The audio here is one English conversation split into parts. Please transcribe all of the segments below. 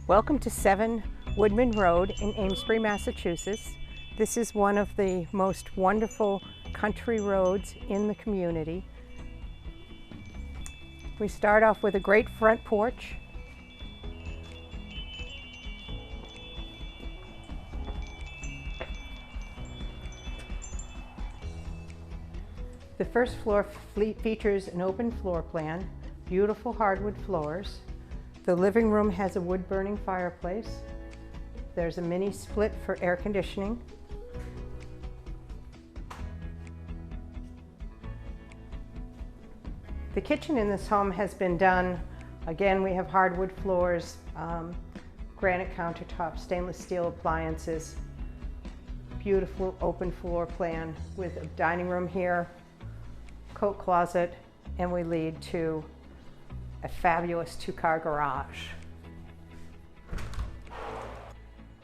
Welcome to 7 Woodman Road in Amesbury, Massachusetts. This is one of the most wonderful country roads in the community. We start off with a great front porch. The first floor features an open floor plan, beautiful hardwood floors. The living room has a wood-burning fireplace. There's a mini split for air conditioning. The kitchen in this home has been done. Again, we have hardwood floors, granite countertops, stainless steel appliances, beautiful open floor plan with a dining room here, coat closet, and we lead to a fabulous two-car garage.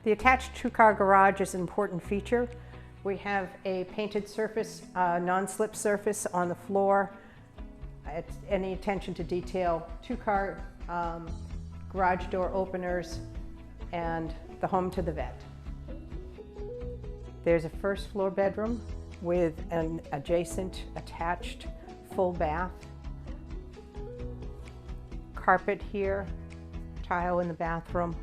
The attached two-car garage is an important feature. We have a painted surface, non-slip surface on the floor. Any attention to detail, two-car garage door openers, and the home to the vet. There's a first floor bedroom with an adjacent attached full bath. Carpet here, tile in the bathroom.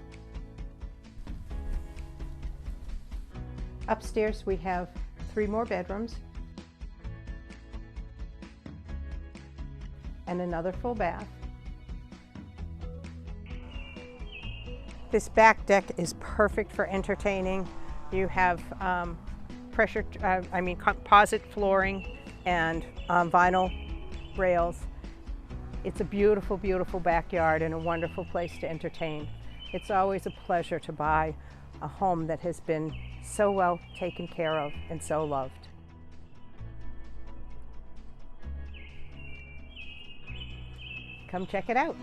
Upstairs we have 3 more bedrooms and another full bath. This back deck is perfect for entertaining. You have composite flooring and vinyl rails. It's a beautiful, beautiful backyard and a wonderful place to entertain. It's always a pleasure to buy a home that has been so well taken care of and so loved. Come check it out.